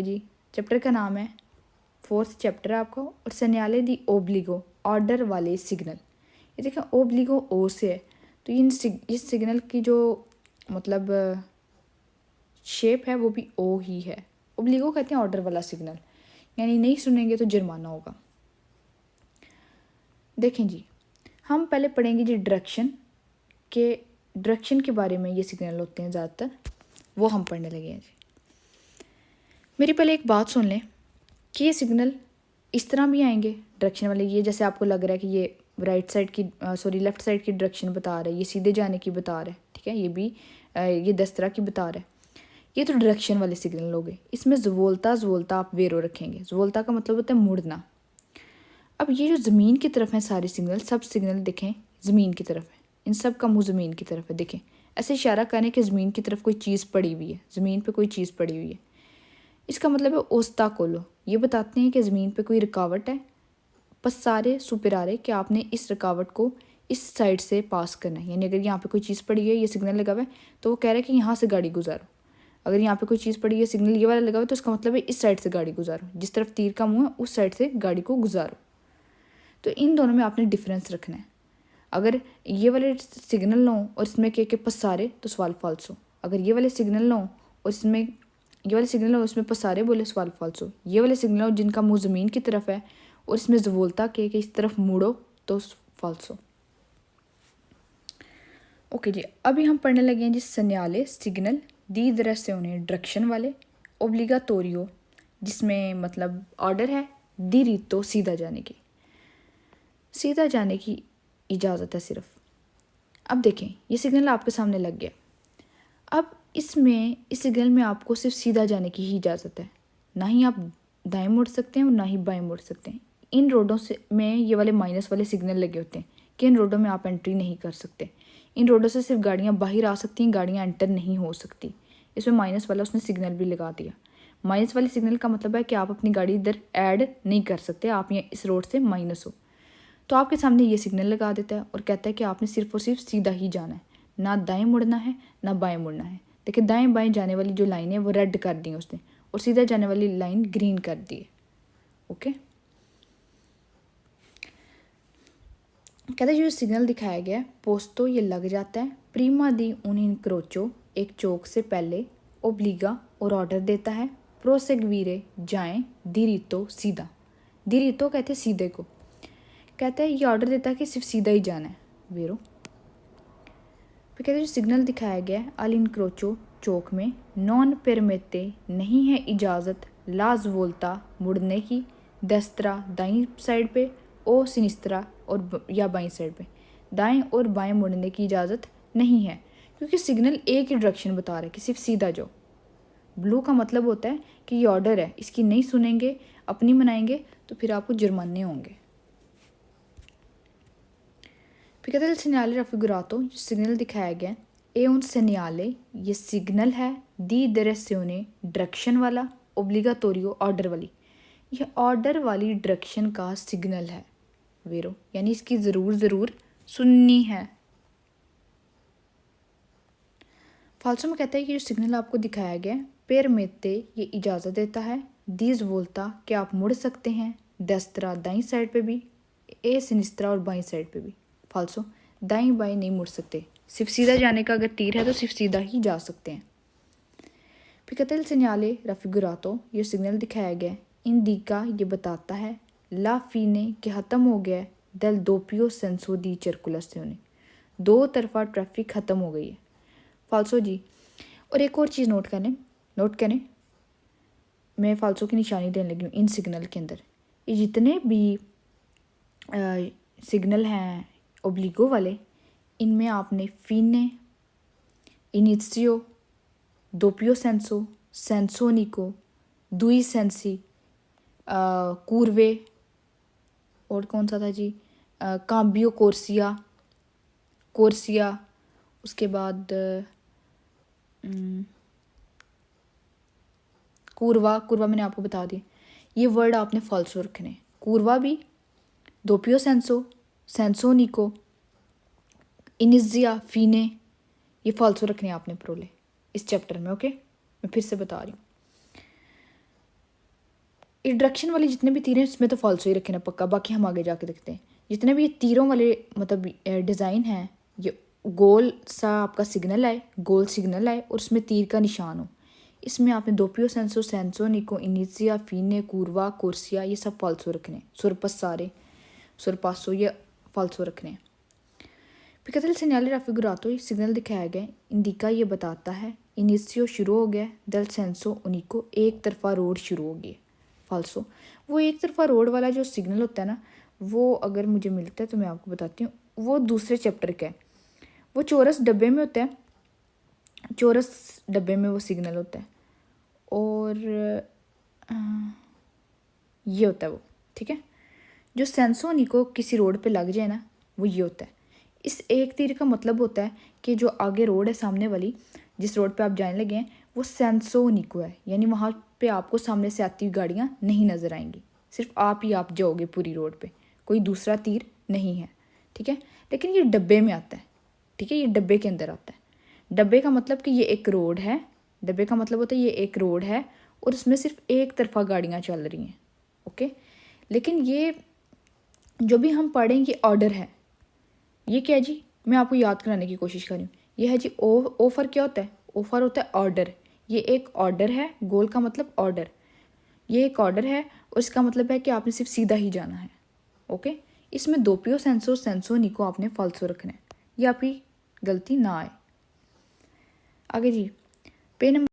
जी chapter का नाम है, फोर्थ चैप्टर है आपका, और सेनियाले दी ओब्लिगो ऑर्डर वाले सिग्नल। ये देखें ओब्लिगो ओ से है, तो इस सिग्नल की जो मतलब शेप है वो भी ओ ही है। ओब्लिगो कहते हैं ऑर्डर वाला सिग्नल, यानी नहीं सुनेंगे तो जुर्माना होगा। देखें जी, हम पहले पढ़ेंगे जी डायरेक्शन के बारे में। ये सिग्नल होते हैं ज़्यादातर, वो हम पढ़ने लगे हैं जी। मेरी पहले एक बात सुन लें कि ये सिग्नल इस तरह भी आएंगे डायरेक्शन वाले। ये जैसे आपको लग रहा है कि ये राइट साइड की लेफ़्ट साइड की डायरेक्शन बता रहा है, ये सीधे जाने की बता रहा है, ठीक है, ये भी ये 10 तरह की बता रहा है। ये तो डायरेक्शन वाले सिग्नल हो गए। इसमें ज़वोल्ता आप वेरो रखेंगे। ज़वोल्ता का मतलब होता है मुड़ना। अब ये जो ज़मीन की तरफ है सारे सिग्नल, सब सिग्नल देखें ज़मीन की तरफ है, इन सब का मुँह ज़मीन की तरफ है। देखें ऐसे इशारा करें कि ज़मीन की तरफ कोई चीज़ पड़ी हुई है, ज़मीन पे कोई चीज़ पड़ी हुई है। इसका मतलब है ओस्ता कोलो, ये बताते हैं कि ज़मीन पे कोई रुकावट है। बस सारे सुपरारे कि आपने इस रुकावट को इस साइड से पास करना है। यानी अगर यहाँ पे कोई चीज़ पड़ी है, ये सिग्नल लगा हुआ है, तो वो कह रहा है कि यहाँ से गाड़ी गुजारो। अगर यहाँ पे कोई चीज़ पड़ी है, सिग्नल ये वाला लगा हुआ है, तो इसका मतलब है इस साइड से गाड़ी गुजारो, जिस तरफ तीर का मुँह है उस साइड से गाड़ी को गुजारो। तो इन दोनों में आपने डिफरेंस रखना है। अगर ये वाले सिग्नल लो और इसमें के पसारे, तो सवाल फाल्सो। अगर ये वाले सिग्नल लो और इसमें ये वाले सिग्नल हो उसमें पसारे बोले, सवाल फाल्सो। ये वाले सिग्नल हो जिनका मुँह ज़मीन की तरफ है और इसमें ज़वोल्ता के इस तरफ मुड़ो, तो फाल्सो। ओके जी, अभी हम पढ़ने लगे हैं जी सेनियाले सिग्नल दी direzione डायरेक्शन वाले, ओब्लिगाटोरियो जिसमें मतलब ऑर्डर है, diritto सीधा जाने की, सीधा जाने की इजाज़त है सिर्फ। अब देखें ये सिग्नल आपके सामने लग गया। अब इस सिग्नल में आपको सिर्फ सीधा जाने की ही इजाज़त है, ना ही आप दाएं मुड़ सकते हैं और ना ही बाएं मुड़ सकते हैं। इन रोडों से में ये वाले माइनस वाले सिग्नल लगे होते हैं कि इन रोडों में आप एंट्री नहीं कर सकते। इन रोडों से सिर्फ गाड़ियाँ बाहर आ सकती हैं, गाड़ियाँ एंटर नहीं हो सकती। इसमें माइनस वाला उसने सिग्नल भी लगा दिया। माइनस वाले सिग्नल का मतलब है कि आप अपनी गाड़ी इधर ऐड नहीं कर सकते, आप ये इस रोड से माइनस हो। तो आपके सामने ये सिग्नल लगा देता है और कहता है कि आपने सिर्फ और सिर्फ सीधा ही जाना है, ना दाएं मुड़ना है ना बाएं मुड़ना है। देखिए दाएं बाएं जाने वाली जो लाइन है वो रेड कर दी है उसने, और सीधा जाने वाली लाइन ग्रीन कर दी है। ओके, कहता है जो सिग्नल दिखाया गया है पोस्तो ये लग जाता है प्रीमा दी उन इनक्रोचो एक चौक से पहले, ओब्लिगा और ऑर्डर देता है प्रोसेगवीरे जाएं, दिरितो सीधा। दिरितो कहते हैं सीधे को, कहता है ये ऑर्डर देता है कि सिर्फ सीधा ही जाना है वेरो। फिर कहते हैं जो सिग्नल दिखाया गया है अल इनक्रोचो चौक में नॉन पेरमेते नहीं है इजाज़त लाज वोल्ता मुड़ने की, दस्तरा दाईं साइड पे, ओ सिनिस्त्रा और या बाईं साइड पे, दाएं और बाएं मुड़ने की इजाज़त नहीं है, क्योंकि सिग्नल एक ही डायरेक्शन बता रहा है कि सिर्फ सीधा जाओ। ब्लू का मतलब होता है कि ये ऑर्डर है, इसकी नहीं सुनेंगे, अपनी मनाएंगे तो फिर आपको जुर्माने होंगे। फिर कहते हैं सेनियाले राफिगुरातो जो सिग्नल दिखाया गया ए उन सेनियाले ये सिग्नल है दी direzione डायरेक्शन वाला, ओब्लिगाटोरियो ऑर्डर वाली। यह ऑर्डर वाली डायरेक्शन का सिग्नल है वेरो, यानी इसकी ज़रूर सुननी है। फाल्सो में कहता है कि जो सिग्नल आपको दिखाया गया पेरमेते ये इजाज़त देता है, दीज वोल्ता कि आप मुड़ सकते हैं, दस्तरा दाईं साइड पे भी, ए सिनिस्त्रा और बाईं साइड पे भी। फाल्सो दाईं बाईं नहीं मुड़ सकते, सिर्फ सीधा जाने का अगर तीर है तो सिर्फ सीधा ही जा सकते हैं। फिर कहते हैं सेनियाले राफिगुरातो ये सिग्नल दिखाया गया इंडिका ये बताता है ला फीने कि ख़त्म हो गया दल दोपियो सेंसो दी सर्कुलेशने, दो तरफा ट्रैफिक ख़त्म हो गई है। फाल्सो जी, और एक और चीज़ नोट करें, मैं फाल्सो की निशानी देने लगी हूँ इन सिग्नल के अंदर। ये जितने भी सिग्नल हैं ओब्लिगो वाले, इनमें आपने फीने, इनिशियो, दोपियो सेंसो, सेंसोनिको, दुई सेंसी, कूर्वे, और कौन सा था जी, काम्बियो कोर्सिया, उसके बाद कूर्वा मैंने आपको बता दिया। ये वर्ड आपने फाल्सो रखने, कूर्वा भी, दोपियो सेंसोनिको, इनिजिया, फीने, ये फाल्सो रखने आपने प्रोले इस चैप्टर में। ओके, मैं फिर से बता रही हूँ। इस डायरेक्शन वाले जितने भी तीर हैं इसमें तो फॉल्सो ही रखे ना पक्का, बाकी हम आगे जाके देखते हैं। जितने भी ये तीरों वाले मतलब डिज़ाइन हैं, ये गोल सा आपका सिग्नल है, गोल सिग्नल है और उसमें तीर का निशान हो, इसमें आपने दोपियो, सेंसो, सेंसो, निको, इनिशिया, फीने, कूर्वा, कोर्सिया ये सब फॉल्सो रखने, सुरपस्सारे, सुरपासो ये फॉल्सो रखने। पिकातल सिग्नल राफिगुरातो सिग्नल दिखाया गया, इंडिका ये बताता है, इनिशियो शुरू हो गया, दल सेंसो उनिको एक तरफा रोड शुरू हो गई, फॉल्सो। वो एक तरफा रोड वाला जो सिग्नल होता है ना, वो अगर मुझे मिलता है तो मैं आपको बताती हूँ, वो दूसरे चैप्टर का है। वो चौरस डब्बे में होता है, चौरस डब्बे में वो सिग्नल होता है और ये होता है वो, ठीक है। जो सेंसोनी को किसी रोड पे लग जाए ना, वो ये होता है। इस एक तीर का मतलब होता है कि जो आगे रोड है सामने वाली, जिस रोड पे आप जाने लगे हैं, वो सेंसोनिको है, यानी वहाँ पे आपको सामने से आती हुई गाड़ियाँ नहीं नज़र आएंगी, सिर्फ आप ही आप जाओगे पूरी रोड पे, कोई दूसरा तीर नहीं है, ठीक है। लेकिन ये डब्बे में आता है, ठीक है, ये डब्बे के अंदर आता है। डब्बे का मतलब कि ये एक रोड है, डब्बे का मतलब होता है ये एक रोड है और उसमें सिर्फ एक तरफा गाड़ियाँ चल रही हैं, ओके। लेकिन ये जो भी हम पढ़ेंगे ऑर्डर है, ये क्या है जी, मैं आपको याद कराने की कोशिश कर रही हूँ। ये है जी ऑफर क्या होता है, ऑफर होता है ऑर्डर, ये एक ऑर्डर है, गोल का मतलब ऑर्डर, ये एक ऑर्डर है और इसका मतलब है कि आपने सिर्फ सीधा ही जाना है, ओके। इसमें दोपियो, सेंसो, सेंसो, निको आपने फॉल्सो रखना है, ये आपकी गलती ना आए। आगे जी, पे नंबर